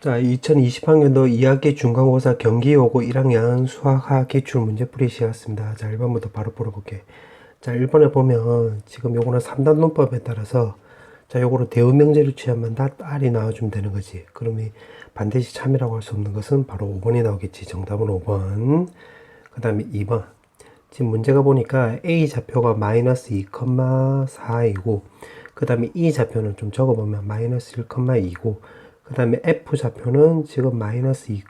자, 2020학년도 2학기 중간고사 경기여고 1학년 수학학 기출문제 풀이 시작했습니다. 자, 1번부터 바로 풀어볼게. 자, 1번에 보면 지금 요거는 3단 논법에 따라서 자, 요거로 대응명제를 취하면 다 R이 나와주면 되는 거지. 그러면 반드시 참이라고 할 수 없는 것은 바로 5번이 나오겠지. 정답은 5번. 그 다음에 2번. 지금 문제가 보니까 A 좌표가 마이너스 2,4이고 그 다음에 E 좌표는 좀 적어보면 마이너스 1,2고 그 다음에 F 좌표는 지금 마이너스 2,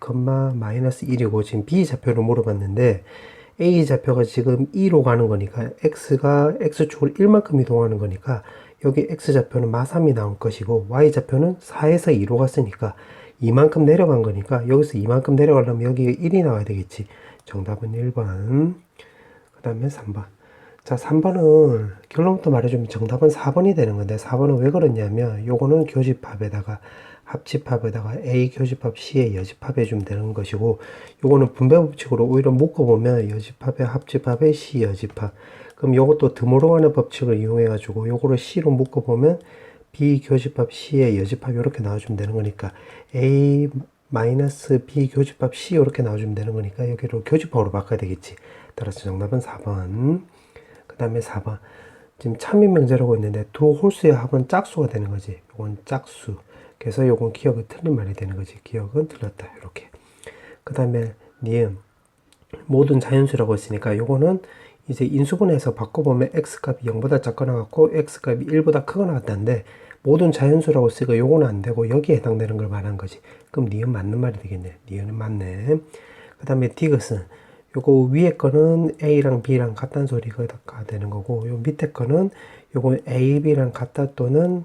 마이너스 1이고 지금 B 좌표를 물어봤는데 A 좌표가 지금 2로 가는 거니까 X가 X축으로 1만큼 이동하는 거니까 여기 X 좌표는 마3이 나올 것이고 Y 좌표는 4에서 2로 갔으니까 이만큼 내려간 거니까 여기서 이만큼 내려가려면 여기가 1이 나와야 되겠지. 정답은 1번. 그 다음에 3번. 자, 3번은 결론부터 말해주면 정답은 4번이 되는 건데 4번은 왜 그러냐면 요거는 교집합에다가 합집합에다가 A 교집합 C에 여집합 해주면 되는 것이고 요거는 분배법칙으로 오히려 묶어보면 여집합에 합집합에 C 여집합 그럼 요것도 드모로가는 법칙을 이용해 가지고 요거를 C로 묶어보면 B 교집합 C에 여집합 이렇게 나와주면 되는 거니까 A 마이너스 B 교집합 C 이렇게 나와주면 되는 거니까 여기로 교집합으로 바꿔야 되겠지. 따라서 정답은 4번. 그 다음에 4번. 지금 참인명제라고 있는데 두 홀수의 합은 짝수가 되는 거지. 이건 짝수. 그래서 요건 기억은 틀린 말이 되는 거지. 기억은 틀렸다. 이렇게. 그 다음에 니은. 모든 자연수라고 했으니까 요거는 이제 인수분해해서 바꿔보면 x값이 0보다 작거나 같고 x값이 1보다 크거나 같다는데 모든 자연수라고 쓰니까 요거는 안 되고 여기에 해당되는 걸 말한 거지. 그럼 니은 맞는 말이 되겠네. 니은은 맞네. 그 다음에 디귿은 요거 위에 거는 A랑 B랑 같다는 소리가 되는 거고 요 밑에 거는 요거 A, B랑 같다 또는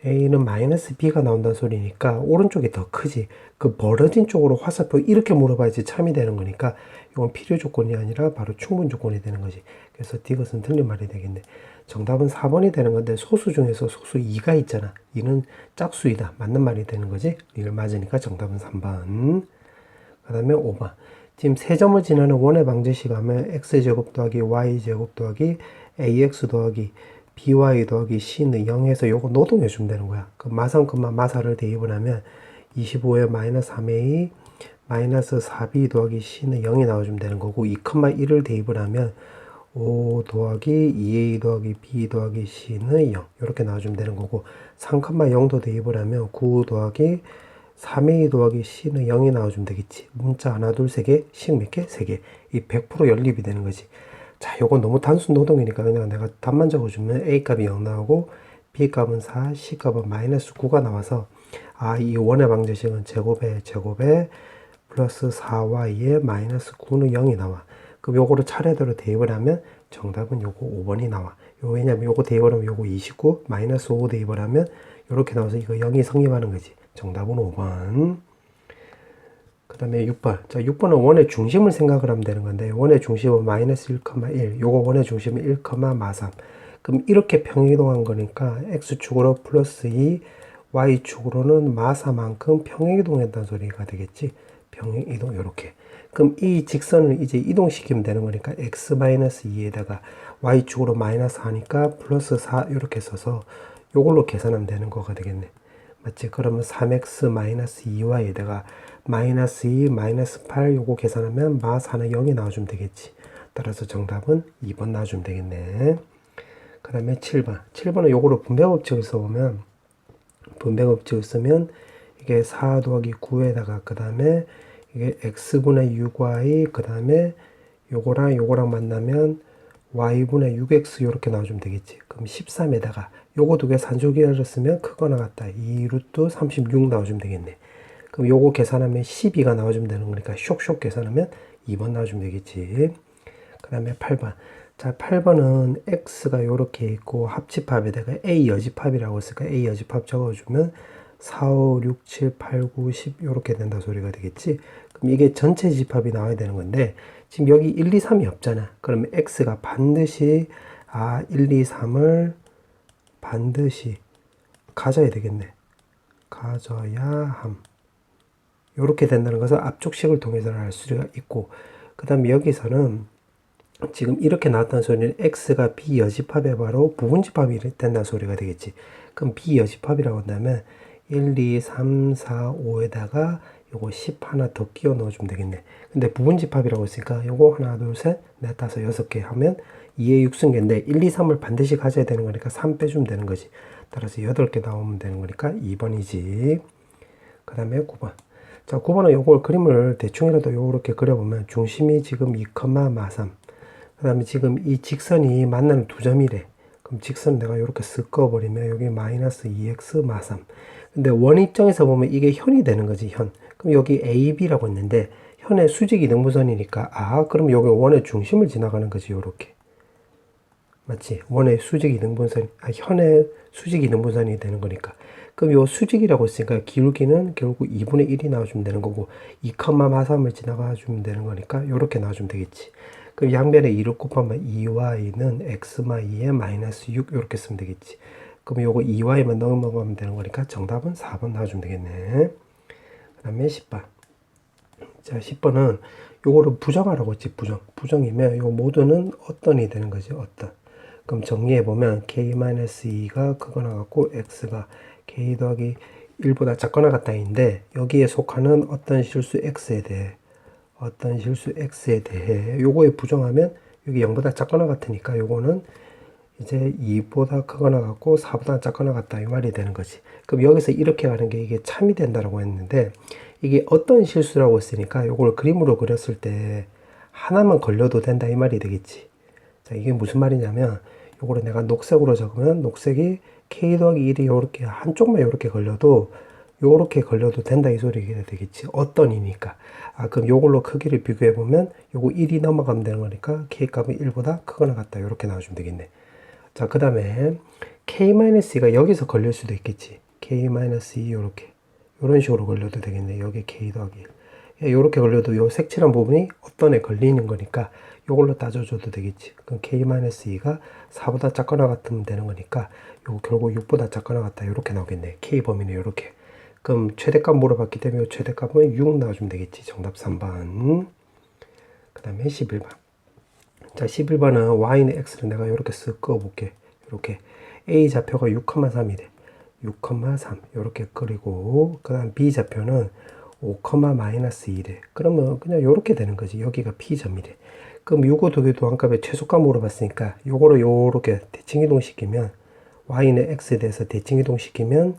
A는 마이너스 B가 나온다는 소리니까 오른쪽이 더 크지. 그 벌어진 쪽으로 화살표 이렇게 물어봐야지 참이 되는 거니까 이건 필요 조건이 아니라 바로 충분 조건이 되는 거지. 그래서 디귿은 틀린 말이 되겠네. 정답은 4번이 되는 건데 소수 중에서 소수 2가 있잖아. 2는 짝수이다. 맞는 말이 되는 거지. 이걸 맞으니까 정답은 3번. 그 다음에 5번. 지금 세 점을 지나는 원의 방정식 하면 x제곱 더하기 y제곱 더하기 ax 더하기 by 더하기 c는 0에서 요거 노동해 주면 되는 거야. 그 마삼, 마사를 대입을 하면 25에 마이너스 3a 마이너스 4b 더하기 c는 0이 나와주면 되는 거고 2,1을 대입을 하면 5 더하기 2a 더하기 b 더하기 c는 0 이렇게 나와주면 되는 거고 3,0도 대입을 하면 9 더하기 3a 더하기 c는 0이 나와주면 되겠지. 문자 하나 둘 세 개, 식 몇 개? 세 개. 이 100% 연립이 되는 거지. 자, 요건 너무 단순 노동이니까 그냥 내가 답만 적어주면 a 값이 0 나오고 b 값은 4, c 값은 마이너스 9가 나와서 이 원의 방정식은 제곱에 플러스 4y에 마이너스 9는 0이 나와. 그럼 요거를 차례대로 대입을 하면 정답은 요거 5번이 나와. 왜냐면 요거 대입을 하면 요거 29 마이너스 5 대입을 하면 요렇게 나와서 이거 0이 성립하는 거지. 정답은 5번. 그 다음에 6번. 자, 6번은 원의 중심을 생각을 하면 되는 건데, 원의 중심은 마이너스 1,1. 요거 원의 중심은 1, 마3. 그럼 이렇게 평행이동한 거니까, x축으로 플러스 2, y축으로는 마사만큼 평행이동했다는 소리가 되겠지. 평행이동, 요렇게. 그럼 이 직선을 이제 이동시키면 되는 거니까, x-2에다가 y축으로 마이너스 하니까 플러스 4, 이렇게 써서 요걸로 계산하면 되는 거가 되겠네. 맞지? 그러면 3x-2y에다가 마이너스 2, 마이너스 8 요거 계산하면 마4는 0이 나와주면 되겠지. 따라서 정답은 2번 나와주면 되겠네. 그 다음에 7번. 7번은 요거로 분배법칙을 써보면 분배법칙을 쓰면 이게 4 더하기 9에다가 그 다음에 이게 x분의 6y 그 다음에 요거랑 만나면 y분의 6x 이렇게 나와주면 되겠지. 그럼 13에다가 요거 두 개 산술기를 쓰면 크거나 같다. 2루트 36 나와주면 되겠네. 그럼 요거 계산하면 12가 나와주면 되는 거니까 쇽쇽 계산하면 2번 나와주면 되겠지. 그 다음에 8번. 자, 8번은 x가 요렇게 있고 합집합에다가 a 여집합이라고 했으니까 a 여집합 적어주면 4, 5, 6, 7, 8, 9, 10 요렇게 된다 소리가 되겠지. 그럼 이게 전체 집합이 나와야 되는 건데 지금 여기 1, 2, 3이 없잖아. 그러면 x가 반드시 1, 2, 3을 반드시 가져야 되겠네. 가져야 함. 요렇게 된다는 것을 앞쪽식을 통해서 알 수가 있고 그 다음에 여기서는 지금 이렇게 나왔다는 소리는 x가 b여집합의 바로 부분집합이 된다는 소리가 되겠지. 그럼 b여집합이라고 한다면 1, 2, 3, 4, 5에다가 요거 10 하나 더 끼워 넣어주면 되겠네. 근데 부분집합이라고 했으니까 요거 하나, 둘, 셋, 넷, 다섯, 여섯 개 하면 2의 6승계인데 1, 2, 3을 반드시 가져야 되는 거니까 3 빼주면 되는 거지. 따라서 8개 나오면 되는 거니까 2번이지. 그 다음에 9번. 자, 9번은 요걸 그림을 대충이라도 요렇게 그려보면 중심이 지금 2, 마삼. 그 다음에 지금 이 직선이 만나는 두 점이래. 그럼 직선 내가 이렇게 쓱 그어버리면 여기 마이너스 2x 마삼. 근데 원 입장에서 보면 이게 현이 되는 거지, 현. 그럼 여기 AB라고 했는데 현의 수직 이등분선이니까 그럼 여기 원의 중심을 지나가는 거지, 요렇게. 맞지? 원의 수직 이등분선, 현의 수직 이등분선이 되는 거니까. 그럼 요 수직이라고 했으니까 기울기는 결국 2분의 1이 나와주면 되는 거고 2, 마삼을 지나가 주면 되는 거니까 요렇게 나와주면 되겠지. 그럼 양변에 2를 곱하면 2y는 x-2에 마이너스 6 이렇게 쓰면 되겠지. 그럼 요거 2y만 넘어가면 되는 거니까 정답은 4번 나와주면 되겠네. 그 다음에 10번. 자, 10번은 요거를 부정하라고 했지, 부정. 부정이면 요 모두는 어떤이 되는 거지, 어떤. 그럼 정리해보면 k-2가 크거나 같고 x가 k 더하기 1보다 작거나 같다인데 여기에 속하는 어떤 실수 x에 대해 요거에 부정하면 여기 0보다 작거나 같으니까 요거는 이제 2보다 크거나 같고 4보다 작거나 같다 이 말이 되는 거지. 그럼 여기서 이렇게 가는 게 이게 참이 된다라고 했는데 이게 어떤 실수라고 했으니까 요걸 그림으로 그렸을 때 하나만 걸려도 된다 이 말이 되겠지. 자, 이게 무슨 말이냐면 요거를 내가 녹색으로 적으면 녹색이 k 더하기 1이 요렇게 한쪽만 요렇게 걸려도 된다 이 소리가 되겠지. 어떤이니까. 그럼 요걸로 크기를 비교해 보면 요거 1이 넘어가면 되는 거니까 k 값은 1보다 크거나 같다 이렇게 나와주면 되겠네. 자, 그 다음에 k-2가 여기서 걸릴 수도 있겠지. k-2 요렇게 요런 식으로 걸려도 되겠네. 여기 k 더하기 1 요렇게 걸려도 요 색칠한 부분이 어떤 애 걸리는 거니까 요걸로 따져줘도 되겠지. 그럼 k-2가 4보다 작거나 같으면 되는 거니까 요거 결국 6보다 작거나 같다 이렇게 나오겠네. k 범위는 요렇게. 그럼 최대값 물어봤기 때문에 최대값은 6 나와주면 되겠지. 정답 3번. 그 다음에 11번. 자, 11번은 y는 x를 내가 이렇게 쓱 그어볼게. 이렇게 a 좌표가 6,3이래. 6,3 이렇게 그리고 그 다음 b 좌표는 5, 마이너스 2래. 그러면 그냥 이렇게 되는 거지. 여기가 p점이래. 그럼 요거 두 개 도안값의 최소값 물어봤으니까 요거를 요렇게 대칭이동 시키면 y는 x에 대해서 대칭이동 시키면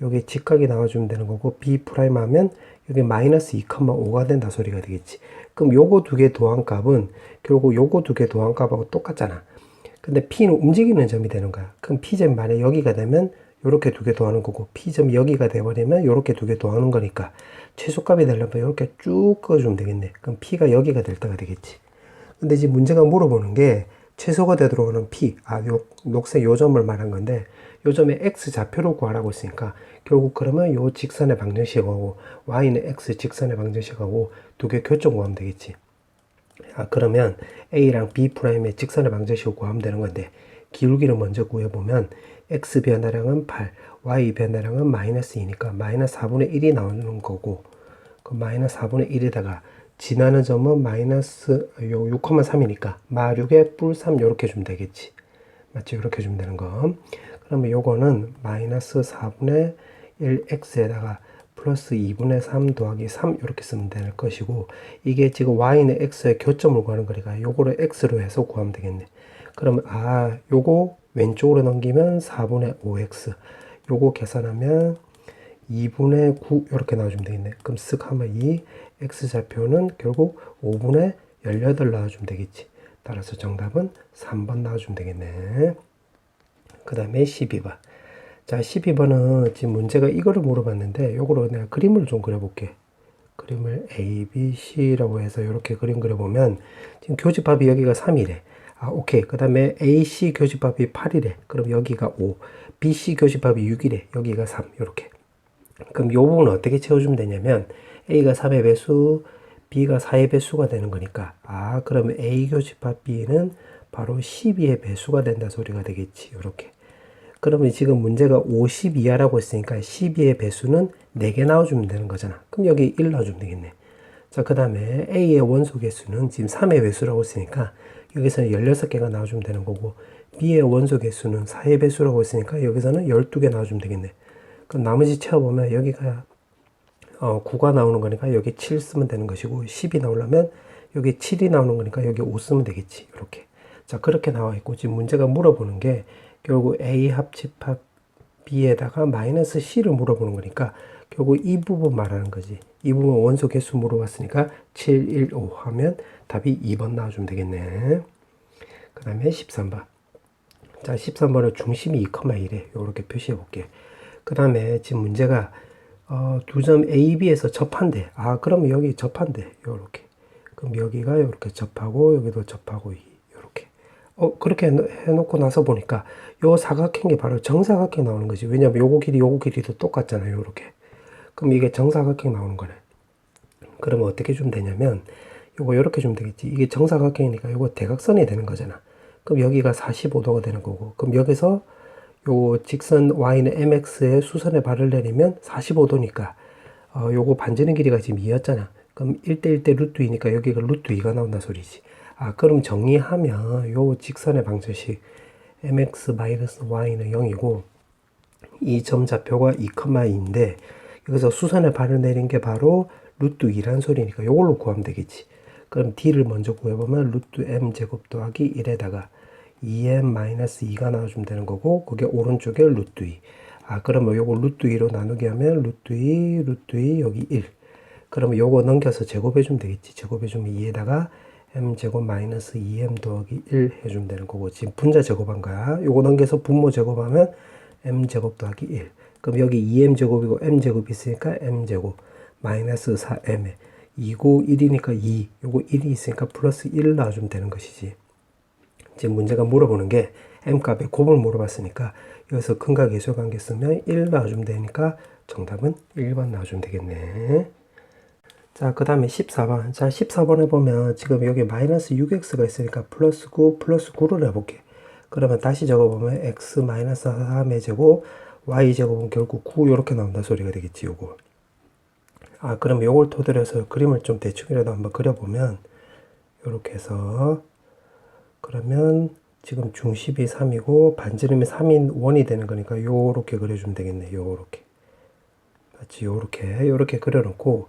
여기 직각이 나와주면 되는 거고 b 프라임 하면 여기 마이너스 2,5가 된다 소리가 되겠지. 그럼 요거 두 개 도안값은 결국 요거 두 개 도안값하고 똑같잖아. 근데 p는 움직이는 점이 되는 거야. 그럼 p점이 만약 여기가 되면 요렇게 두 개 더하는 거고 p점이 여기가 돼버리면 요렇게 두 개 더하는 거니까 최소값이 되려면 요렇게 쭉 그어주면 되겠네. 그럼 p가 여기가 될 때가 되겠지. 근데 지금 문제가 물어보는 게 최소가 되도록 하는 p, 요 녹색 요 점을 말한 건데 요 점의 x 좌표로 구하라고 했으니까 결국 그러면 요 직선의 방정식하고 y는 x 직선의 방정식하고 두 개 교점 구하면 되겠지. 그러면 a랑 b 프라임의 직선의 방정식을 구하면 되는 건데 기울기를 먼저 구해보면 x 변화량은 8, y 변화량은 마이너스 2니까 마이너스 4분의 1이 나오는 거고 그 마이너스 4분의 1에다가 지나는 점은 마이너스 6,3이니까 마 6에 뿔 3 이렇게 주면 되겠지. 맞지? 이렇게 주면 되는 거. 그러면 요거는 마이너스 4분의 1x에다가 플러스 2분의 3 더하기 3 이렇게 쓰면 될 것이고 이게 지금 y는 x의 교점을 구하는 거니까 요거를 x로 해서 구하면 되겠네. 그러면 요거 왼쪽으로 넘기면 4분의 5x 요거 계산하면 2분의 9 이렇게 나와주면 되겠네. 그럼 쓱 하면 이 x좌표는 결국 5분의 18 나와주면 되겠지. 따라서 정답은 3번 나와주면 되겠네. 그 다음에 12번. 자, 12번은 지금 문제가 이거를 물어봤는데 요거로 내가 그림을 좀 그려볼게. 그림을 A, B, C라고 해서 이렇게 그림 그려보면 지금 교집합이 여기가 3이래. 오케이. 그 다음에 AC 교집합이 8이래. 그럼 여기가 5. BC 교집합이 6이래. 여기가 3. 이렇게. 그럼 요 부분은 어떻게 채워주면 되냐면 A가 3의 배수, B가 4의 배수가 되는 거니까 그러면 A 교집합 B는 바로 12의 배수가 된다 소리가 되겠지. 이렇게. 그러면 지금 문제가 50 이하라고 했으니까 12의 배수는 4개 나와주면 되는 거잖아. 그럼 여기 1 넣어주면 되겠네. 자, 그 다음에 A의 원소 개수는 지금 3의 배수라고 했으니까 여기서는 16개가 나와주면 되는 거고 B의 원소 개수는 4의 배수라고 했으니까 여기서는 12개 나와주면 되겠네. 그럼 나머지 채워보면 여기가 9가 나오는 거니까 여기 7 쓰면 되는 것이고 10이 나오려면 여기 7이 나오는 거니까 여기 5 쓰면 되겠지. 이렇게. 자, 그렇게 나와 있고 지금 문제가 물어보는 게 결국 A 합집합 B에다가 마이너스 C를 물어보는 거니까 결국 이 부분 말하는 거지. 이 부분 원소 개수 물어봤으니까 7, 1, 5 하면 답이 2번 나와주면 되겠네. 그 다음에 13번. 자, 13번은 중심이 2,1에 이렇게 표시해 볼게. 그 다음에 지금 문제가 두 점 A, B에서 접한대. 아, 그러면 여기 접한대. 요렇게. 그럼 여기가 이렇게 접하고 여기도 접하고 이렇게. 그렇게 해놓고 나서 보니까 요 사각형이 바로 정사각형 나오는 거지. 왜냐면 요거 길이도 똑같잖아요. 요렇게. 그럼 이게 정사각형 나오는 거네. 그러면 어떻게 주면 되냐면 요거 요렇게 주면 되겠지. 이게 정사각형이니까 요거 대각선이 되는 거잖아. 그럼 여기가 45도가 되는 거고. 그럼 여기서 요 직선 y는 mx에 수선의 발을 내리면 45도니까 요거 반지름 길이가 지금 2였잖아. 그럼 1대 1대 루트 2니까 여기가 루트 2가 나온다 소리지. 아, 그럼 정리하면 요 직선의 방정식 mx-y는 0이고 이 점 좌표가 2,2인데 여기서 수선의 발을 내린 게 바로 루트 2란 소리니까 요걸로 구하면 되겠지. 그럼 d를 먼저 구해보면 루트 m 제곱 더하기 1에다가 2m-2가 나와주면 되는 거고 그게 오른쪽에 루트 2. 아, 그러면 요거 루트 2로 나누게 하면 루트 2 여기 1. 그러면 요거 넘겨서 제곱해주면 되겠지. 제곱해주면 2에다가 m제곱 마이너스 2m 더하기 1 해주면 되는 거고 지금 분자 제곱한 거야. 요거 넘겨서 분모 제곱하면 m제곱 더하기 1. 그럼 여기 2m제곱이고 m제곱이 있으니까 m제곱 마이너스 4m에 2고 1이니까 2. 요거 1이 있으니까 플러스 1을 놔주면 되는 것이지. 지금 문제가 물어보는 게 m값의 곱을 물어봤으니까 여기서 근과 계수의 관계 쓰면 1 나와주면 되니까 정답은 1번 나와주면 되겠네. 자, 그 다음에 14번. 자, 14번에 보면 지금 여기 마이너스 6x가 있으니까 플러스 9를 해볼게. 그러면 다시 적어보면 x 마이너스 3의 제곱 y 제곱은 결국 9 이렇게 나온다 소리가 되겠지. 요거. 아, 그럼 요걸 토대로 해서 그림을 좀 대충이라도 한번 그려보면 요렇게 해서 그러면 지금 중심이 3이고 반지름이 3인 원이 되는 거니까 요렇게 그려주면 되겠네. 요렇게. 맞지? 요렇게 그려놓고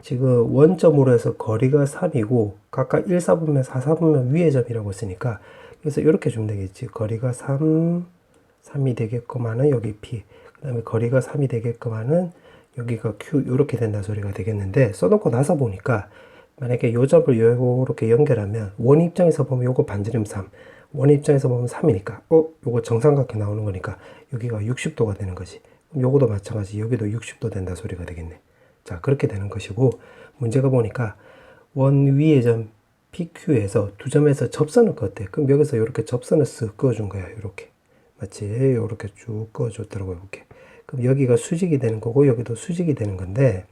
지금 원점으로 해서 거리가 3이고 각각 1, 4분면 4, 4분면 위의 점이라고 했으니까 그래서 이렇게 주면 되겠지. 거리가 3이 되게끔 하는 여기 P 그 다음에 거리가 3이 되게끔 하는 여기가 Q 이렇게 된다 소리가 되겠는데 써놓고 나서 보니까 만약에 요 점을 요렇게 연결하면 원 입장에서 보면 요거 반지름 3, 원 입장에서 보면 3이니까 요거 정삼각형 나오는 거니까 여기가 60도가 되는 거지. 요거도 마찬가지 여기도 60도 된다 소리가 되겠네. 자, 그렇게 되는 것이고 문제가 보니까 원 위의 점 PQ에서 두 점에서 접선을 그었대. 그럼 여기서 이렇게 접선을 쓱 그어준 거야. 이렇게 맞지? 이렇게 쭉 그어줬더라고요. 이렇게. 그럼 여기가 수직이 되는 거고 여기도 수직이 되는 건데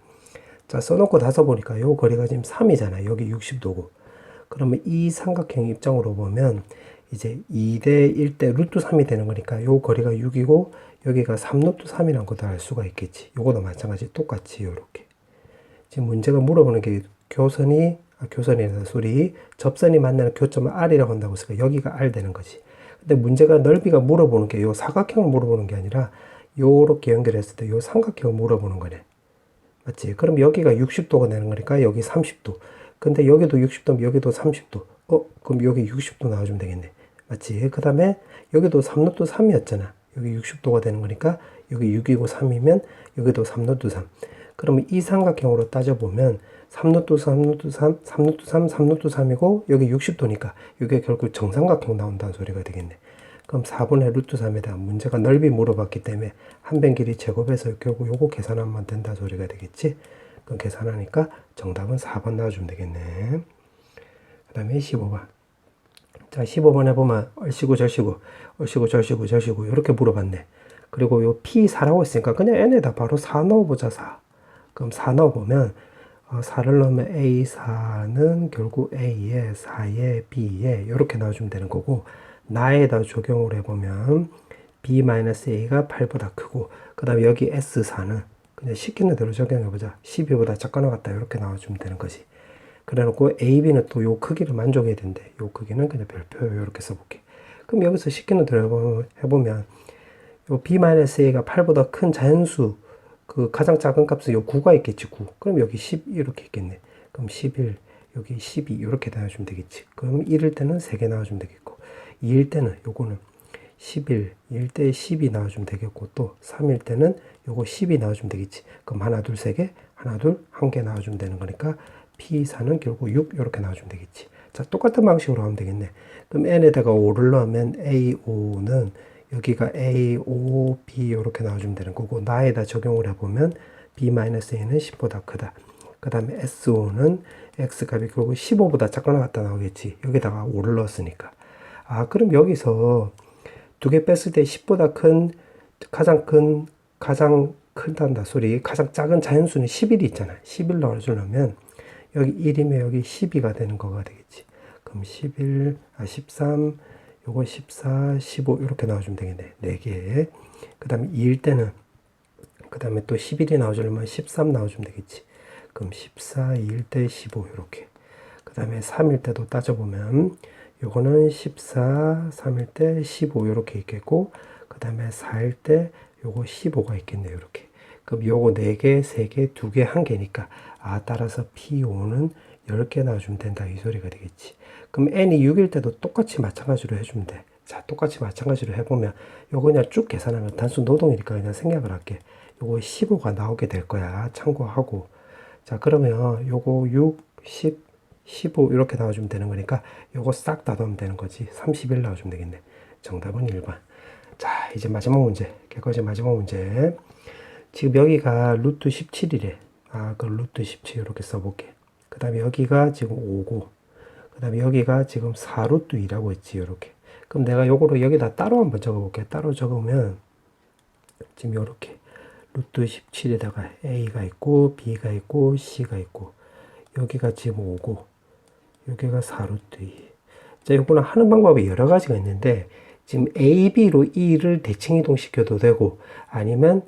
자, 써놓고 나서 보니까 요 거리가 지금 3이잖아. 여기 60도고. 그러면 이 삼각형 입장으로 보면 이제 2대 1대 루트 3이 되는 거니까 요 거리가 6이고 여기가 3루트 3이라는 것도 알 수가 있겠지. 요거도 마찬가지 똑같이 요렇게. 지금 문제가 물어보는 게 교선이라는 소리 접선이 만나는 교점을 R이라고 한다고 했으니까 여기가 R 되는 거지. 근데 문제가 넓이가 물어보는 게 요 사각형을 물어보는 게 아니라 요렇게 연결했을 때 요 삼각형을 물어보는 거네. 맞지? 그럼 여기가 60도가 되는 거니까 여기 30도. 근데 여기도 60도면 여기도 30도. 그럼 여기 60도 나와주면 되겠네. 맞지? 그 다음에 여기도 3루트 3이었잖아. 여기 60도가 되는 거니까 여기 6이고 3이면 여기도 3루트 3. 그러면 이 삼각형으로 따져보면 3루트 3루트 3, 3루트 3, 3루트 3이고 여기 60도니까 이게 결국 정삼각형 나온다는 소리가 되겠네. 그럼 4분의 루트 3에다 문제가 넓이 물어봤기 때문에 한 변 길이 제곱해서 결국 요거 계산하면 된다 소리가 되겠지. 그럼 계산하니까 정답은 4번 나와주면 되겠네. 그 다음에 15번. 자, 15번에 보면 얼씨구 절씨구 이렇게 물어봤네. 그리고 요 P4라고 했으니까 그냥 n에다 바로 4 넣어보자. 4. 그럼 4 넣어보면 4를 넣으면 A4는 결국 A에 4에 B에 이렇게 나와주면 되는 거고 나에다 적용을 해보면 B-A가 8보다 크고 그 다음에 여기 S4는 그냥 시키는 대로 적용해보자. 12보다 작거나 같다 이렇게 나와주면 되는 거지. 그래놓고 A, B는 또 요 크기를 만족해야 된대. 요 크기는 그냥 별표 이렇게 써볼게. 그럼 여기서 시키는 대로 해보면 요 b-a가 8보다 큰 자연수 그 가장 작은 값은 요 9가 있겠지. 9. 그럼 여기 10 이렇게 있겠네. 그럼 11 여기 12 이렇게 나와주면 되겠지. 그럼 1일 때는 3개 나와주면 되겠고 2일 때는 요거는 11 1일 때 10이 나와주면 되겠고 또 3일 때는 요거 10이 나와주면 되겠지. 그럼 하나 둘 3개 하나 둘 1개 나와주면 되는 거니까 P4는 결국 6 이렇게 나와주면 되겠지. 자, 똑같은 방식으로 하면 되겠네. 그럼 n에다가 5를 넣으면 A5는 여기가 A, O, B 이렇게 나와주면 되는 거고 나에다 적용을 해보면 B-A는 10보다 크다. 그 다음에 SO는 X값이 결국 15보다 작거나 같다 나오겠지. 여기다가 5를 넣었으니까. 아, 그럼 여기서 두 개 뺐을 때 10보다 큰, 가장 큰단다 소리. 가장 작은 자연수는 11이 있잖아. 11 넣어주려면 여기 1이면 여기 12가 되는 거가 되겠지. 그럼 11, 13, 요거 14, 15 이렇게 나와주면 되겠네. 4개. 그 다음에 2일 때는 그 다음에 또 11이 나와주려면 13 나와주면 되겠지. 그럼 14, 2일 때 15 이렇게. 그 다음에 3일 때도 따져보면 요거는 14, 3일 때 15 이렇게 있겠고 그 다음에 4일 때 요거 15가 있겠네요. 이렇게. 그럼 요거 4개, 3개, 2개, 1개니까 따라서 P5는 10개 나와주면 된다. 이 소리가 되겠지. 그럼 n이 6일 때도 똑같이 마찬가지로 해주면 돼. 자, 똑같이 마찬가지로 해보면 요거 그냥 쭉 계산하면 단순 노동이니까 그냥 생략을 할게. 요거 15가 나오게 될 거야. 참고하고. 자, 그러면 요거 6, 10, 15 이렇게 나와주면 되는 거니까 요거 싹 다 넣으면 되는 거지. 31 나와주면 되겠네. 정답은 1번. 자, 이제 마지막 문제. 개거지 마지막 문제. 지금 여기가 루트 17이래. 그 루트 17 이렇게 써볼게. 그 다음에 여기가 지금 5고 그 다음에 여기가 지금 4루트 2라고 했지. 이렇게. 그럼 내가 요거를 여기다 따로 한번 적어볼게. 따로 적으면 지금 요렇게 루트 17에다가 A가 있고 B가 있고 C가 있고 여기가 지금 5고 여기가 4루트 2. 자, 요거는 하는 방법이 여러 가지가 있는데 지금 A, B로 2를 대칭 이동시켜도 되고 아니면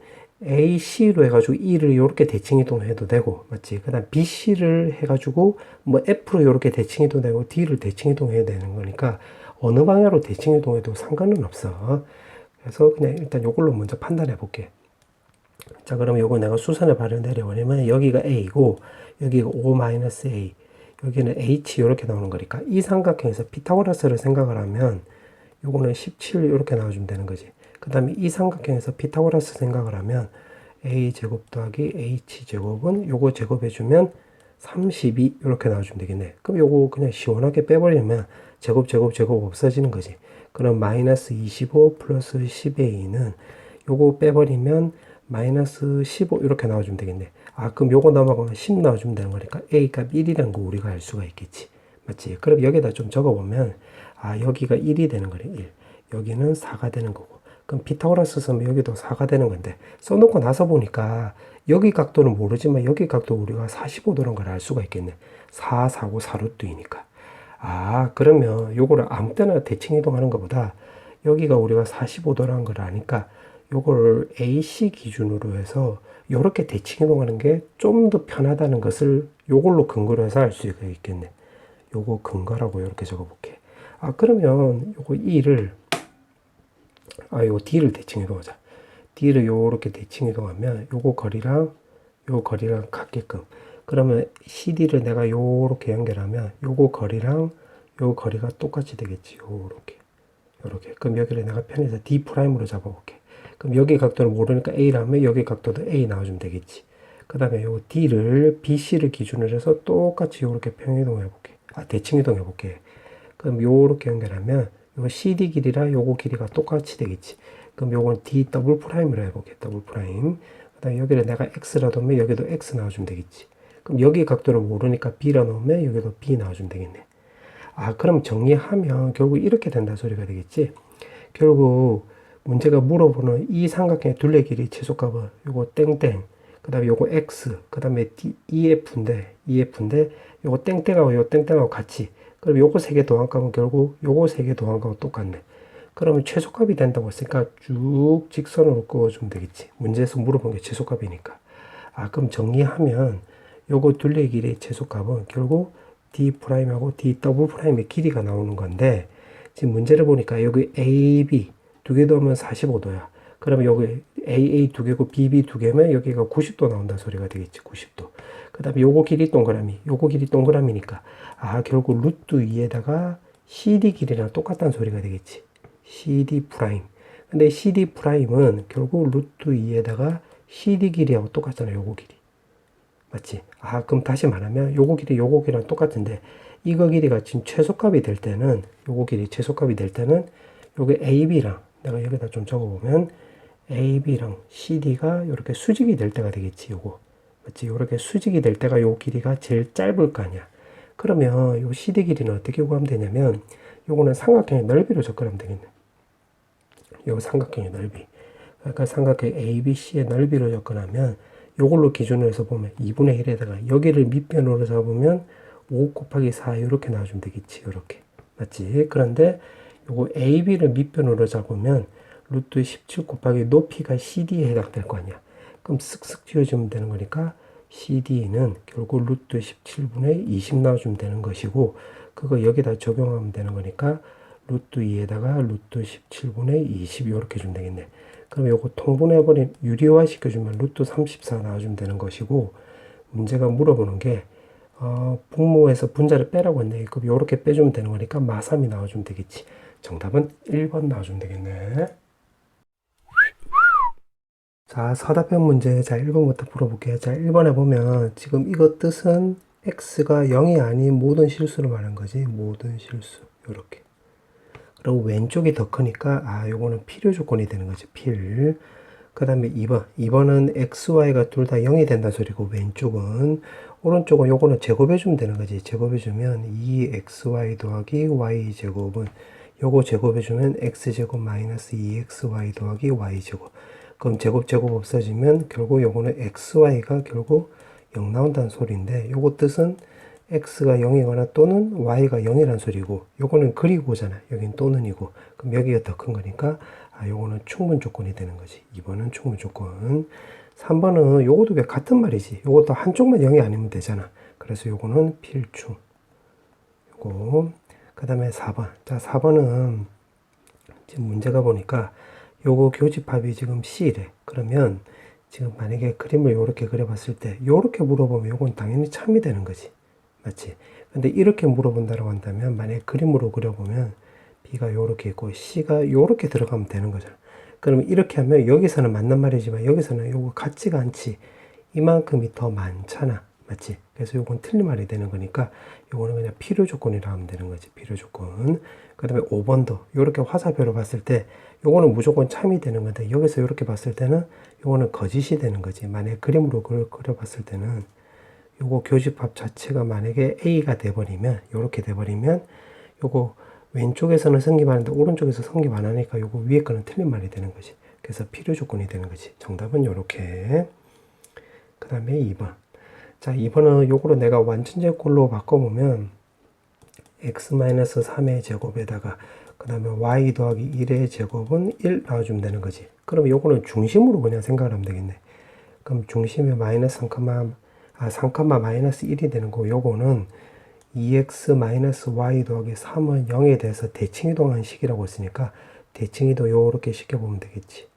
A, C로 해가지고 E를 이렇게 대칭 이동해도 되고 맞지? 그 다음 B, C를 해가지고 뭐 F로 이렇게 대칭 이동되고 D를 대칭 이동해야 되는 거니까 어느 방향으로 대칭 이동해도 상관은 없어. 그래서 그냥 일단 요걸로 먼저 판단해 볼게. 자, 그러면 요거 내가 수선에 바로 내려보내면 여기가 A고 여기가 O-A 여기는 H 이렇게 나오는 거니까 이 삼각형에서 피타고라스를 생각을 하면 요거는 17 이렇게 나와주면 되는 거지. 그 다음에 이 삼각형에서 피타고라스 생각을 하면 A제곱 더하기 H제곱은 요거 제곱해주면 32 이렇게 나와주면 되겠네. 그럼 요거 그냥 시원하게 빼버리면 제곱 없어지는 거지. 그럼 마이너스 25 플러스 10A는 요거 빼버리면 마이너스 15 이렇게 나와주면 되겠네. 그럼 요거 넘어가면 10 나와주면 되는 거니까 A값 1이라는 거 우리가 알 수가 있겠지. 맞지? 그럼 여기다 좀 적어보면 여기가 1이 되는 거네. 1. 여기는 4가 되는 거고. 그럼 피타고라스 쓰면 여기도 4가 되는 건데 써놓고 나서 보니까 여기 각도는 모르지만 여기 각도 우리가 45도라는 걸 알 수가 있겠네. 4, 4고 4루트이니까. 그러면 요거를 아무 때나 대칭 이동하는 것보다 여기가 우리가 45도라는 걸 아니까 요걸 AC 기준으로 해서 요렇게 대칭 이동하는 게 좀 더 편하다는 것을 요걸로 근거로 해서 알 수가 있겠네. 요거 근거라고 이렇게 적어볼게. 그러면 요거 E를 요 D를 대칭 이동하자. D를 요렇게 대칭 이동하면 요거 거리랑 요 거리랑 같게끔. 그러면 CD를 내가 요렇게 연결하면 요거 거리랑 요 거리가 똑같이 되겠지. 요렇게. 그럼 여기를 내가 편해서 D'로 잡아볼게. 그럼 여기 각도를 모르니까 A라면 여기 각도도 A 나와주면 되겠지. 그 다음에 요 D를 BC를 기준으로 해서 똑같이 요렇게 평이동해볼게. 대칭 이동해볼게. 그럼 요렇게 연결하면 요 CD 길이랑 요거 길이가 똑같이 되겠지. 그럼 요건 D 더블 프라임으로 해볼게. 더블 프라임. 그 다음에 여기를 내가 X라 놓으면 여기도 X 나와주면 되겠지. 그럼 여기 각도를 모르니까 B라 놓으면 여기도 B 나와주면 되겠네. 그럼 정리하면 결국 이렇게 된다 소리가 되겠지. 결국 문제가 물어보는 이 삼각형의 둘레 길이 최소값은 요거 땡땡, 그 다음에 요거 X, 그 다음에 EF인데 요거 땡땡하고 요 땡땡하고 같이. 그럼 요거 세 개 더한값은 결국 요거 세 개 더한값은 똑같네. 그러면 최소값이 된다고 했으니까 쭉 직선으로 그어주면 되겠지. 문제에서 물어본 게 최소값이니까. 그럼 정리하면 요거 둘레 길이의 최소값은 결국 D'하고 D'의 길이가 나오는 건데 지금 문제를 보니까 여기 A, B 두 개 더하면 45도야. 그러면 여기 AA 두 개고 BB 두 개면 여기가 90도 나온다는 소리가 되겠지. 90도. 그 다음에 요거 길이 동그라미, 요거 길이 동그라미니까 아 결국 루트 2에다가 CD 길이랑 똑같다는 소리가 되겠지. CD 프라임. 근데 CD 프라임은 결국 루트 2에다가 CD 길이하고 똑같잖아요. 요거 길이. 맞지? 아 그럼 다시 말하면 요거 길이 요거 길이랑 똑같은데 이거 길이가 지금 최소값이 될 때는 요거 길이 최소값이 될 때는 요게 AB랑 내가 여기다 좀 적어보면 AB랑 CD가 이렇게 수직이 될 때가 되겠지. 요거 맞지? 이렇게 수직이 될 때가 요 길이가 제일 짧을 거 아니야. 그러면 요 CD 길이는 어떻게 구하면 되냐면 요거는 삼각형의 넓이로 접근하면 되겠네. 요 삼각형의 넓이. 그러니까 삼각형 ABC의 넓이로 접근하면 요걸로 기준으로 해서 보면 2분의 1에다가 여기를 밑변으로 잡으면 5 곱하기 4 이렇게 나와주면 되겠지. 이렇게 맞지? 그런데 요거 AB를 밑변으로 잡으면 루트 17 곱하기 높이가 CD에 해당될 거 아니야. 그럼 쓱쓱 지워주면 되는 거니까 CD는 결국 루트 17분의 20 나와주면 되는 것이고 그거 여기다 적용하면 되는 거니까 루트 2에다가 루트 17분의 20 이렇게 주면 되겠네. 그럼 요거 통분해버린 유리화 시켜주면 루트 34 나와주면 되는 것이고 문제가 물어보는 게 분모에서 분자를 빼라고 했네. 그럼 요렇게 빼주면 되는 거니까 마삼이 나와주면 되겠지. 정답은 1번 나와주면 되겠네. 자, 서답형 문제. 자, 1번부터 풀어볼게요. 자, 1번에 보면 지금 이거 뜻은 x가 0이 아닌 모든 실수를 말하는 거지. 모든 실수. 요렇게. 그리고 왼쪽이 더 크니까 요거는 필요 조건이 되는 거지. 필. 그 다음에 2번. 2번은 x, y가 둘 다 0이 된다 소리고 왼쪽은 오른쪽은 요거는 제곱해주면 되는 거지. 제곱해주면 2xy 더하기 y제곱은 요거 제곱해주면 x제곱 마이너스 2xy 더하기 y제곱. 그럼 제곱 없어지면 결국 요거는 xy가 결국 0 나온다는 소리인데 요거 뜻은 x가 0이거나 또는 y가 0이란 소리고 요거는 그리고잖아. 여긴 또는이고 그럼 여기가 더 큰 거니까 요거는 충분 조건이 되는 거지. 2번은 충분 조건. 3번은 요것도 왜 같은 말이지. 요것도 한쪽만 0이 아니면 되잖아. 그래서 요거는 필충. 요거. 그 다음에 4번. 자, 4번은 지금 문제가 보니까 요거 교집합이 지금 C래. 그러면 지금 만약에 그림을 요렇게 그려봤을 때 요렇게 물어보면 요건 당연히 참이 되는 거지. 맞지? 근데 이렇게 물어본다고 한다면 만약에 그림으로 그려보면 B가 요렇게 있고 C가 요렇게 들어가면 되는 거잖아. 그러면 이렇게 하면 여기서는 맞는 말이지만 여기서는 요거 같지가 않지. 이만큼이 더 많잖아. 맞지? 그래서 요건 틀린 말이 되는 거니까 요거는 그냥 필요 조건이라 하면 되는 거지. 필요 조건. 그 다음에 5번도 요렇게 화살표로 봤을 때 요거는 무조건 참이 되는 건데 여기서 요렇게 봤을 때는 요거는 거짓이 되는 거지. 만약에 그림으로 그려봤을 때는 요거 교집합 자체가 만약에 A가 돼버리면 요렇게 돼버리면 요거 왼쪽에서는 성립하는데 오른쪽에서 성립 안 하니까 요거 위에 거는 틀린 말이 되는 거지. 그래서 필요 조건이 되는 거지. 정답은 요렇게. 그 다음에 2번. 자, 2번은 요거로 내가 완전제꼴로 바꿔보면 x-3의 제곱에다가 그 다음에 y 더하기 1의 제곱은 1 나와주면 되는 거지. 그럼 요거는 중심으로 그냥 생각을 하면 되겠네. 그럼 중심이 마이너스 3, 마이너스 1이 되는 거 요거는 2x-y 더하기 3은 0에 대해서 대칭이동하는 식이라고 했으니까 대칭이도 요렇게 시켜보면 되겠지.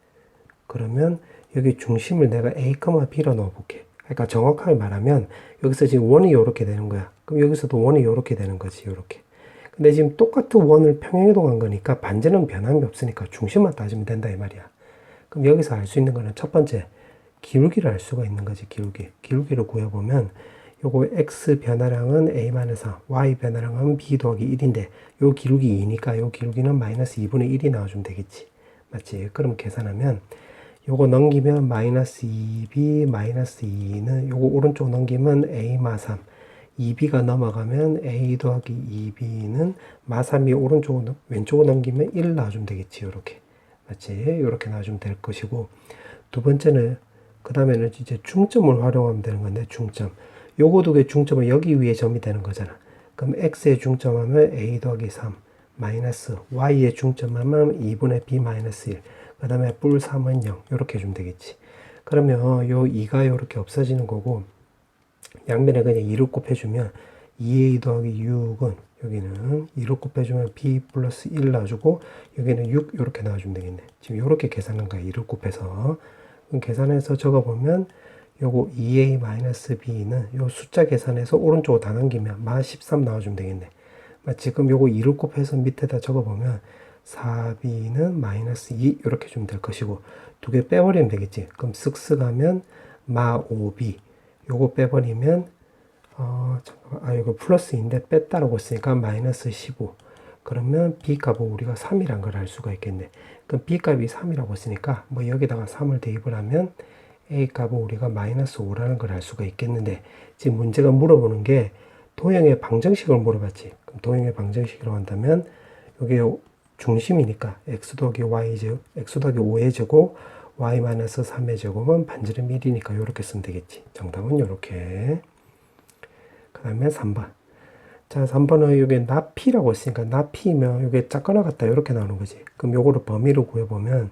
그러면 여기 중심을 내가 a, b로 넣어볼게. 그러니까 정확하게 말하면 여기서 지금 원이 요렇게 되는 거야. 그럼 여기서도 원이 요렇게 되는 거지. 요렇게. 근데 지금 똑같은 원을 평행이동한 거니까 반지는 변함이 없으니까 중심만 따지면 된다 이 말이야. 그럼 여기서 알 수 있는 거는 첫 번째 기울기를 알 수가 있는 거지. 기울기를 구해보면 요거 x 변화량은 a-3, y 변화량은 b 더하기 1인데 요 기울기 2니까 요 기울기는 마이너스 2분의 1이 나와주면 되겠지. 맞지? 그럼 계산하면 요거 넘기면 마이너스 2b 마이너스 2는 요거 오른쪽 넘기면 a-3 2b가 넘어가면 a 더하기 2b는 마3이 오른쪽으로 왼쪽으로 넘기면 1 나와주면 되겠지. 요렇게 맞지? 요렇게 나와주면 될 것이고 두 번째는 그 다음에는 이제 중점을 활용하면 되는 건데 중점 요거 두 개 중점은 여기 위에 점이 되는 거잖아. 그럼 x의 중점하면 a 더하기 3 마이너스 y의 중점하면 2분의 b 마이너스 1 그 다음에 뿔 3은 0 이렇게 해주면 되겠지. 그러면 요 2가 이렇게 없어지는 거고 양면에 그냥 2를 곱해주면 2a 더하기 6은 여기는 2로 곱해주면 b 플러스 1 나와주고 여기는 6 이렇게 나와주면 되겠네. 지금 이렇게 계산한 거야. 2를 곱해서. 그럼 계산해서 적어보면 요거 2a-b는 요 숫자 계산해서 오른쪽으로 다 넘기면 마 13 나와주면 되겠네. 지금 요거 2를 곱해서 밑에다 적어보면 4b는 마이너스 2 이렇게 주면 될 것이고 두 개 빼버리면 되겠지. 그럼 쓱쓱 하면 마 5b 요거 빼버리면 잠깐만, 이거 플러스인데 뺐다라고 했으니까 마이너스 15. 그러면 b 값을 우리가 3이란 걸 알 수가 있겠네. 그럼 b 값이 3이라고 했으니까 뭐 여기다가 3을 대입을 하면 a 값은 우리가 마이너스 5라는 걸 알 수가 있겠는데 지금 문제가 물어보는 게 도형의 방정식을 물어봤지. 그럼 도형의 방정식이라고 한다면 여기 중심이니까 x 더하기 y 제곱, x 더하기 5의 제곱, y 마이너스 3의 제곱은 반지름 1이니까 이렇게 쓰면 되겠지. 정답은 이렇게. 그 다음에 3번. 자, 3번은 여기 나피라고 했으니까 나피면 여기 작거나 같다 이렇게 나오는 거지. 그럼 요거를 범위로 구해보면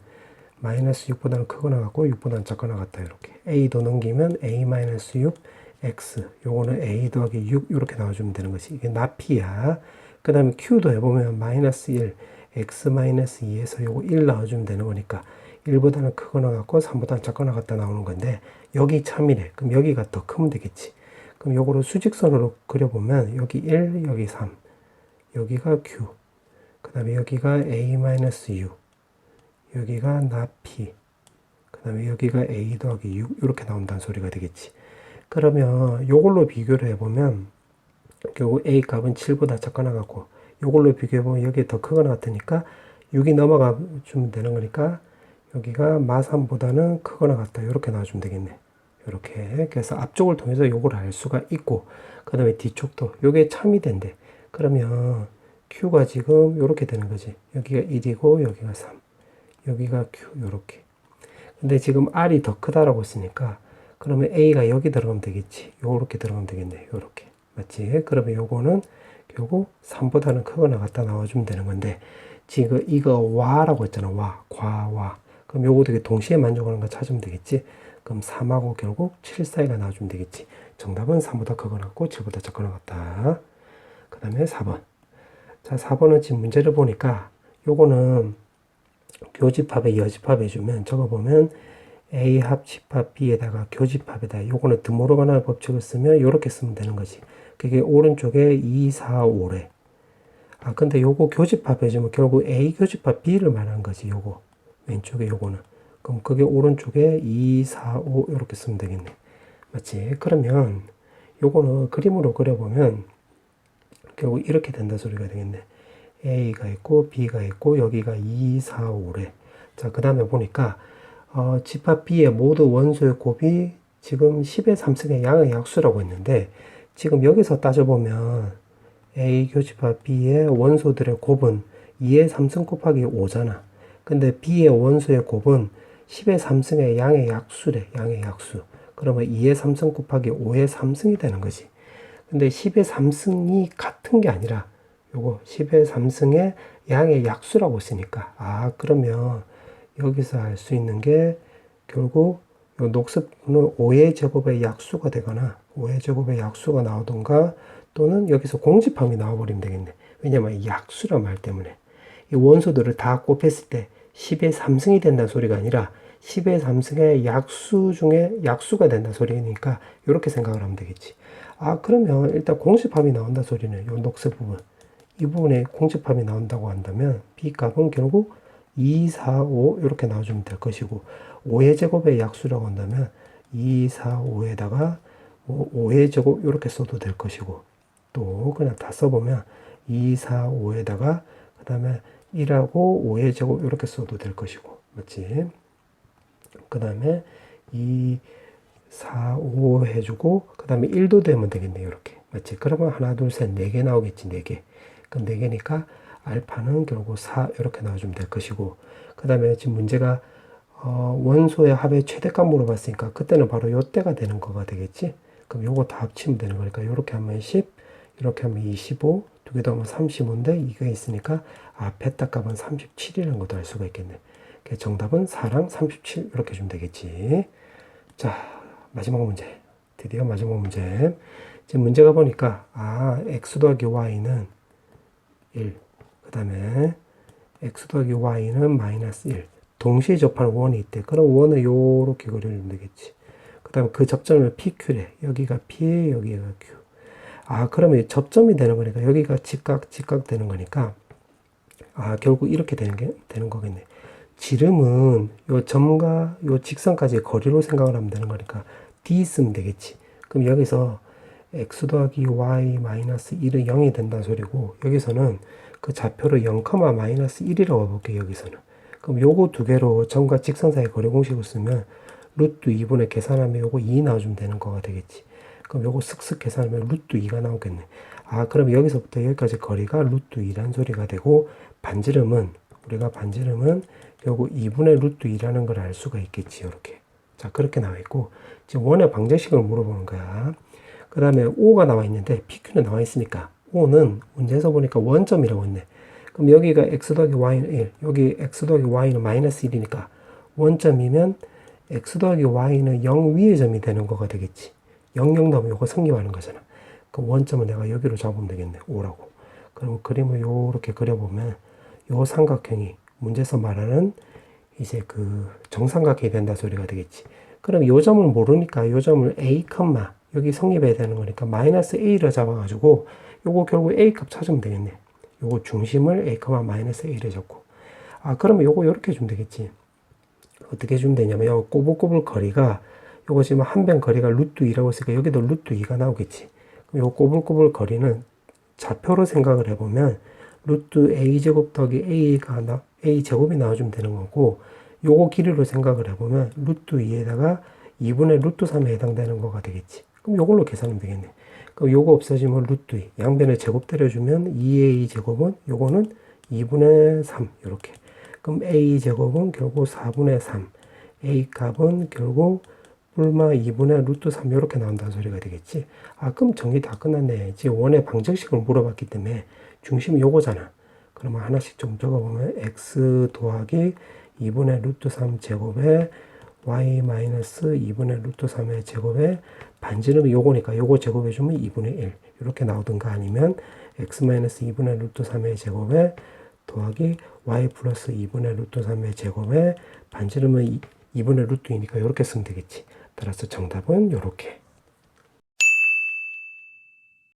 마이너스 6보다는 크거나 같고 6보다는 작거나 같다 이렇게. a도 넘기면 a 마이너스 6 x 요거는 a 더하기 6 이렇게 나와주면 되는 거지. 이게 나피야. 그 다음에 q도 해보면 마이너스 1 x 마이너스 2에서 요거 1 나와주면 되는 거니까 1보다는 크거나 같고 3보다는 작거나 같다 나오는 건데 여기 참이래. 그럼 여기가 더 크면 되겠지. 그럼 요거를 수직선으로 그려보면 여기 1, 여기 3, 여기가 q, 그 다음에 여기가 a-u, 여기가 나 p, 그 다음에 여기가 a 더하기 6 이렇게 나온다는 소리가 되겠지. 그러면 요걸로 비교를 해보면 결국 a 값은 7보다 작거나 같고 요걸로 비교해보면 여기 더 크거나 같으니까 6이 넘어가 주면 되는 거니까 여기가 마3보다는 크거나 같다 이렇게 나와주면 되겠네. 이렇게. 그래서 앞쪽을 통해서 요걸 알 수가 있고 그 다음에 뒤쪽도 요게 참이 된대. 그러면 q가 지금 요렇게 되는 거지. 여기가 1이고 여기가 3, 여기가 q 요렇게. 근데 지금 r이 더 크다라고 했으니까 그러면 a가 여기 들어가면 되겠지. 요렇게 들어가면 되겠네. 요렇게. 맞지? 그러면 요거는 결국 3보다는 크거나 같다 나와주면 되는 건데 지금 이거 와라고 했잖아. 와, 과와. 그럼 요거 되게 동시에 만족하는 거 찾으면 되겠지. 그럼 3하고 결국 7 사이가 나와주면 되겠지. 정답은 3보다 크거나 같고 7보다 작거나 같다. 그 다음에 4번. 자, 4번은 지금 문제를 보니까 요거는 교집합에 여집합 해주면 적어보면 A 합 집합 B에다가 교집합에다 요거는 드모르가나 법칙을 쓰면 요렇게 쓰면 되는 거지. 그게 오른쪽에 2, 4, 5래. 아, 근데 요거 교집합 해주면 결국 A 교집합 B를 말하는 거지. 요거. 왼쪽에 요거는. 그럼 그게 오른쪽에 2, 4, 5 이렇게 쓰면 되겠네. 맞지? 그러면 요거는 그림으로 그려보면 결국 이렇게 된다 소리가 되겠네. A가 있고 B가 있고 여기가 2, 4, 5래. 자, 그 다음에 보니까 집합 B의 모두 원소의 곱이 지금 10의 3승의 양의 약수라고 했는데 지금 여기서 따져보면 A 교집합 B의 원소들의 곱은 2의 3승 곱하기 5잖아. 근데 B의 원소의 곱은 10의 3승의 양의 약수래. 양의 약수. 그러면 2의 3승 곱하기 5의 3승이 되는 거지. 근데 10의 3승이 같은 게 아니라 요거 10의 3승의 양의 약수라고 쓰니까 아 그러면 여기서 알 수 있는 게 결국 요 녹습분은 5의 제곱의 약수가 되거나 5의 제곱의 약수가 나오던가 또는 여기서 공집합이 나와버리면 되겠네. 왜냐면 약수란 말 때문에 이 원소들을 다 곱했을 때 10의 3승이 된다는 소리가 아니라 10의 3승의 약수 중에 약수가 된다는 소리니까 이렇게 생각을 하면 되겠지. 아 그러면 일단 공집합이 나온다 소리는 요 녹색 부분 이 부분에 공집합이 나온다고 한다면 B값은 결국 2, 4, 5 이렇게 나와주면 될 것이고 5의 제곱의 약수라고 한다면 2, 4, 5에다가 5의 제곱 이렇게 써도 될 것이고 또 그냥 다 써보면 2, 4, 5에다가 그 다음에 1하고 5의 제곱 이렇게 써도 될 것이고 맞지? 그 다음에 2, 4, 5 해주고 그 다음에 1도 되면 되겠네 이렇게 맞지? 그러면 하나 둘 셋 4개 나오겠지 4개 그럼 4개니까 알파는 결국 4 이렇게 나와주면 될 것이고 그 다음에 지금 문제가 원소의 합의 최대값 물어봤으니까 그때는 바로 요때가 되는 거가 되겠지. 그럼 요거 다 합치면 되는 거니까 요렇게 하면 10 이렇게 하면 25 두 개 더하면 35인데 이게 있으니까 베타 값은 37이라는 것도 알 수가 있겠네. 정답은 4랑 37 이렇게 주면 되겠지. 자 마지막 문제 드디어 마지막 문제 지금 문제가 보니까 x 더하기 y는 1. 그 다음에 x 더하기 y는 마이너스 1. 동시에 접하는 원이 있대. 그럼 원을 요렇게 그려주면 되겠지. 그 다음에 그 접점을 PQ래. 여기가 P, 여기가 Q. 아, 그러면 접점이 되는 거니까 여기가 직각 되는 거니까 아, 결국 이렇게 되는 거겠네. 지름은 요 점과 요 직선까지의 거리로 생각을 하면 되는 거니까 D 쓰면 되겠지. 그럼 여기서 x 더하기 y 마이너스 1은 0이 된다는 소리고 여기서는 그 좌표를 0, 마이너스 1이라고 볼게요. 여기서는. 그럼 요거 두 개로 점과 직선 사이 거리 공식을 쓰면 루트 2분의 계산하면 요거 2 나와주면 되는 거가 되겠지. 그럼 요거 슥슥 계산하면 루트 2가 나오겠네. 아, 그럼 여기서부터 여기까지 거리가 루트 2란 소리가 되고 우리가 반지름은 요거 2분의 루트 2라는 걸 알 수가 있겠지. 요렇게. 자, 그렇게 나와 있고 지금 원의 방정식을 물어보는 거야. 그 다음에 O가 나와 있는데 PQ는 나와 있으니까 O는 문제에서 보니까 원점이라고 했네. 그럼 여기가 x 더하기 y는 1, 여기 x 더하기 y는 마이너스 1이니까 원점이면 x 더하기 y는 0 위의 점이 되는 거가 되겠지. 0, 0 나오면 요거 성립하는 거잖아. 그럼 원점은 내가 여기로 잡으면 되겠네. O라고. 그럼 그림을 요렇게 그려보면 요 삼각형이 문제에서 말하는 이제 그 정삼각형이 된다 소리가 되겠지. 그럼 요 점을 모르니까 요 점을 A, 여기 성립해야 되는 거니까 마이너스 A를 잡아가지고 요거 결국 A 값 찾으면 되겠네. 요거 중심을 A, 마이너스 A를 잡고. 아, 그러면 요거 요렇게 주면 되겠지. 어떻게 주면 되냐면 요 꼬불꼬불 거리가 요거 지금 한 변 거리가 루트 2라고 했으니까 여기도 루트 2가 나오겠지. 그럼 요 꼬불꼬불 거리는 좌표로 생각을 해보면 루트 A제곱 더하기 A제곱이 나와주면 되는 거고 요거 길이로 생각을 해보면 루트 2에다가 2분의 루트 3에 해당되는 거가 되겠지. 그럼 요걸로 계산하면 되겠네. 그럼 요거 없어지면 루트 2. 양변에 제곱 때려주면 2A 제곱은 요거는 2분의 3. 요렇게. 그럼 A 제곱은 결국 4분의 3. A 값은 결국 뿔마 2분의 루트 3 요렇게 나온다는 소리가 되겠지. 아, 그럼 정리 다 끝났네. 지금 원의 방정식을 물어봤기 때문에 중심이 요거잖아. 그러면 하나씩 좀 적어보면 x 더하기 2분의 루트 3 제곱에 y 마이너스 2분의 루트 3의 제곱에 반지름이 요거니까 요거 제곱해주면 2분의 1 이렇게 나오든가 아니면 x 마이너스 2분의 루트 3의 제곱에 더하기 y 플러스 2분의 루트 3의 제곱에 반지름은 2분의 루트 2니까 이렇게 쓰면 되겠지. 따라서 정답은 요렇게.